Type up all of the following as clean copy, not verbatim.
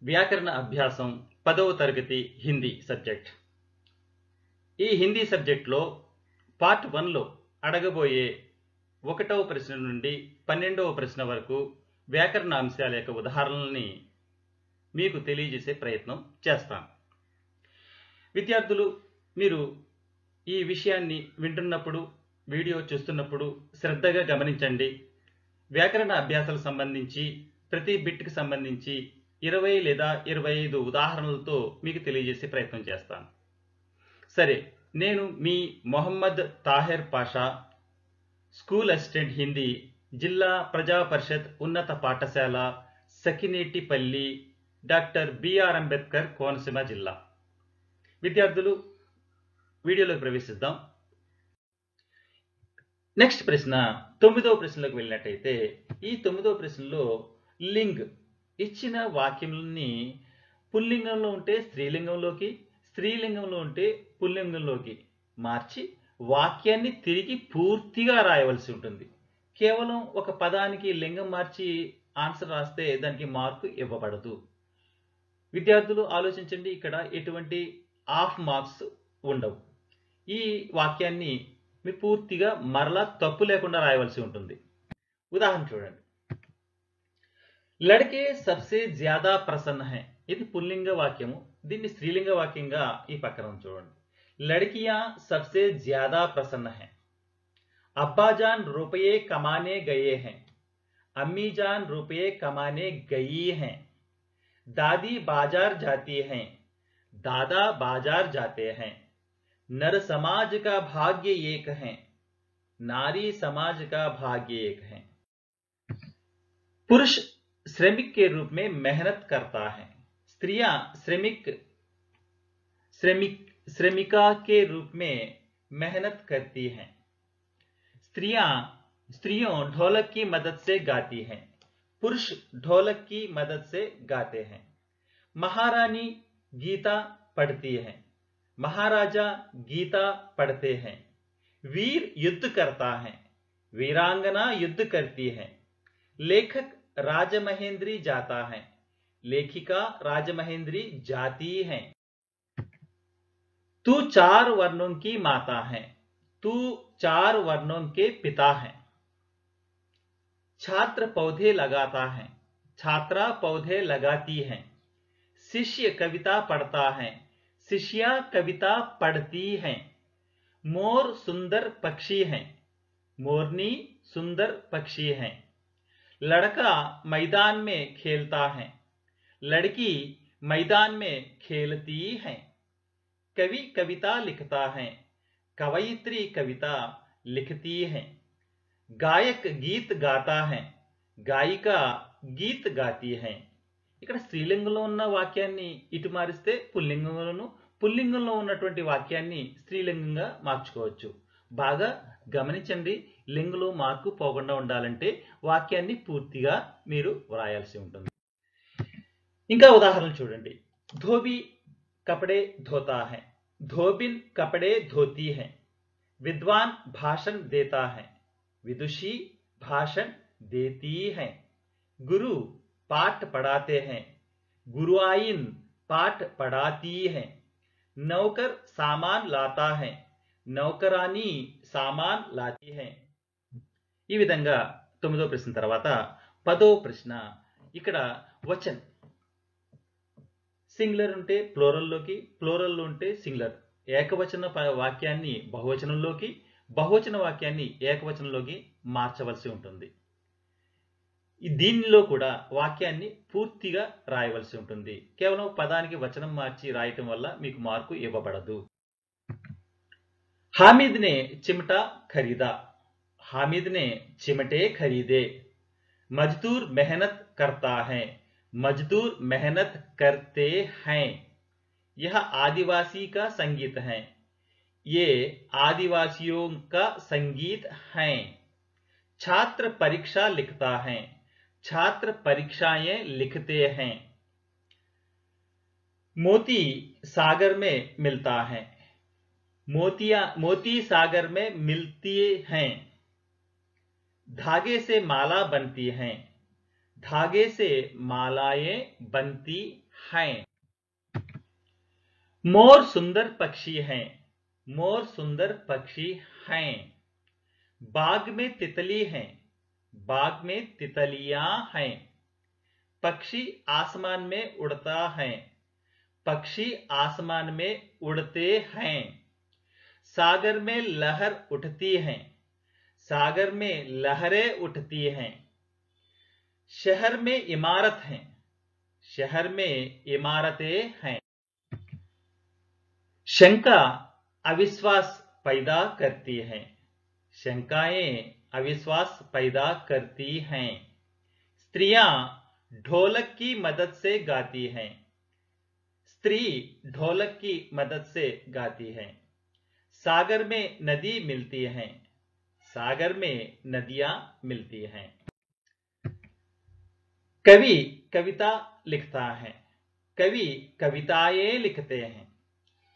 వ్యాకరణ అభ్యాసం 10వ తరగతి హిందీ సబ్జెక్ట్. ఈ హిందీ సబ్జెక్ట్లో పార్ట్ 1లో అడగబోయే 1వ ప్రశ్న నుండి 12వ ప్రశ్న వరకు వ్యాకరణ అంశాల యొక్క ఉదాహరణల్ని మీకు తెలియజేసే ప్రయత్నం చేస్తాను. విద్యార్థులు, మీరు ఈ విషయాన్ని వింటున్నప్పుడు, వీడియో చూస్తున్నప్పుడు శ్రద్ధగా గమనించండి. వ్యాకరణ అభ్యాసాలకు సంబంధించి ప్రతి బిట్కి సంబంధించి 20 లేదా 25 ఉదాహరణలతో మీకు తెలియజేసే ప్రయత్నం చేస్తాను. సరే, నేను మీ మొహమ్మద్ తాహిర్ పాషా, స్కూల్ అసిస్టెంట్ హిందీ, జిల్లా ప్రజా పరిషత్ ఉన్నత పాఠశాల, సకినేటిపల్లి, డాక్టర్ బిఆర్ అంబేద్కర్, కోనసీమ జిల్లా. విద్యార్థులు, వీడియోలోకి ప్రవేశిద్దాం. నెక్స్ట్ ప్రశ్న 9వ ప్రశ్నలోకి వెళ్ళినట్టయితే, ఈ 9వ ప్రశ్నలో లింగ్ ఇచ్చిన వాక్యంని పుల్లింగంలో ఉంటే స్త్రీలింగంలోకి, స్త్రీలింగంలో ఉంటే పుల్లింగంలోకి మార్చి వాక్యాన్ని తిరిగి పూర్తిగా రాయవలసి ఉంటుంది. కేవలం ఒక పదానికి లింగం మార్చి ఆన్సర్ రాస్తే దానికి మార్కు ఇవ్వబడదు. విద్యార్థులు ఆలోచించండి, ఇక్కడ ఎటువంటి హాఫ్ మార్క్స్ ఉండవు. ఈ వాక్యాన్ని మీరు పూర్తిగా మరలా తప్పు లేకుండా రాయవలసి ఉంటుంది. ఉదాహరణ చూడండి. లड़के सबसे ज्यादा प्रसन्न है. ఇది పుల్లింగ వాక్యము. దీన్ని స్త్రీలింగ వాక్యంగా ఈ పక్కన చూడండి. लड़कियां सबसे ज्यादा प्रसन्न है. अब्बा जान रुपये कमाने गए हैं. अम्मी जान रुपये कमाने गई हैं. दादी बाजार जाती हैं. दादा बाजार जाते हैं. नर समाज का भाग्य एक है. नारी समाज का भाग्य एक है. पुरुष श्रमिक के रूप में मेहनत करता है. स्त्रियां श्रमिका के रूप में मेहनत करती हैं. स्त्रियों ढोलक की मदद से गाती हैं. पुरुष ढोलक की मदद से गाते हैं. महारानी गीता पढ़ती है. महाराजा गीता पढ़ते हैं. वीर युद्ध करता है. वीरांगना युद्ध करती है. लेखक राजमहेंद्री जाता है. लेखिका राजमहेंद्री जाती है. तू 4 वर्णों की माता है. तू 4 वर्णों के पिता है. छात्र पौधे लगाता है. छात्रा पौधे लगाती है. शिष्य कविता पढ़ता है. शिष्या कविता पढ़ती है. मोर सुंदर पक्षी है. मोरनी सुंदर पक्षी है. लड़का मैदान में खेलता है. लड़की मैदान में खेलती है. कवि कविता लिखता है. कवयित्री कविता लिखती है. गायक गीत गाता है. गायिका गीत गाती है. ఇక్కడ స్త్రీలింగంలో ఉన్న వాక్యాన్ని ఇటు మారిస్తే పుల్లింగంలోను, పుల్లింగంలో ఉన్నటువంటి వాక్యాన్ని స్త్రీలింగంగా మార్చుకోవచ్చు. బాగా గమనించండి, లింగంలో మార్కు పోకుండా ఉండాలంటే వాక్యాన్ని పూర్తిగా మీరు వ్రాయాల్సి ఉంటుంది. ఇంకా ఉదాహరణ చూడండి. ధోబీ కపడే ధోతా హై. धोबिन कपड़े धोती है. विद्वान भाषण देता है. विदुषी भाषण देती है. गुरु पाठ पढ़ाते हैं. गुरुआइन पाठ पढ़ाती है. नौकर सामान लाता है. नौकरानी सामान लाती है. ఈ విధంగా 9వ ప్రశ్న తర్వాత 10వ ప్రశ్న. ఇక్కడ వచన్ సింగులర్ ఉంటే ప్లూరల్లోకి, ప్లూరల్లో ఉంటే సింగులర్. ఏకవచన వాక్యాన్ని బహువచనంలోకి, బహువచన వాక్యాన్ని ఏకవచనంలోకి మార్చవలసి ఉంటుంది. దీనిలో కూడా వాక్యాన్ని పూర్తిగా రాయవలసి ఉంటుంది. కేవలం పదానికి వచనం మార్చి రాయటం వల్ల మీకు మార్కు ఇవ్వబడదు. हामिद ने चिमटा खरीदा. हामिद ने चिमटे खरीदे. मजदूर मेहनत करता है. मजदूर मेहनत करते हैं. यह आदिवासी का संगीत है. ये आदिवासियों का संगीत है. छात्र परीक्षा लिखता है. छात्र परीक्षाएं लिखते हैं. मोती सागर में मिलता है. मोती सागर में मिलती हैं. धागे से माला बनती हैं. धागे से मालाएं बनती हैं। मोर सुंदर पक्षी हैं। मोर सुंदर पक्षी हैं। बाग में तितली हैं। बाग में तितलियां हैं। पक्षी आसमान में उड़ता है। पक्षी आसमान में उड़ते हैं। सागर में लहर उठती है। सागर में लहरें उठती हैं। शहर में इमारत हैं। शहर में इमारतें हैं। शंका अविश्वास पैदा करती है। शंकाएं अविश्वास पैदा करती हैं। स्त्रियां ढोलक की मदद से गाती हैं। स्त्री ढोलक की मदद से गाती है। सागर में नदी मिलती है। सागर में नदियां मिलती हैं। कवि कविता लिखता है। कवि कविताएं लिखते हैं।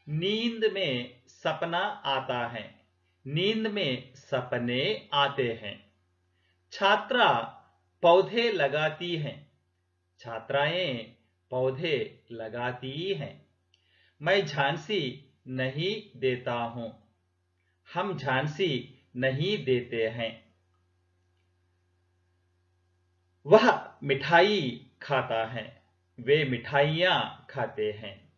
नींद में सपना आता है। नींद में सपने आते हैं। छात्रा पौधे लगाती हैं। छात्राएं पौधे लगाती हैं। मैं झांसी नहीं देता हूं। हम झांसी नहीं देते हैं। वह मिठाई खाता है। वे मिठाइयां खाते हैं।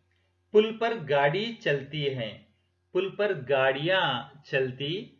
पुल पर गाड़ी चलती है। पुल पर गाड़ियां चलती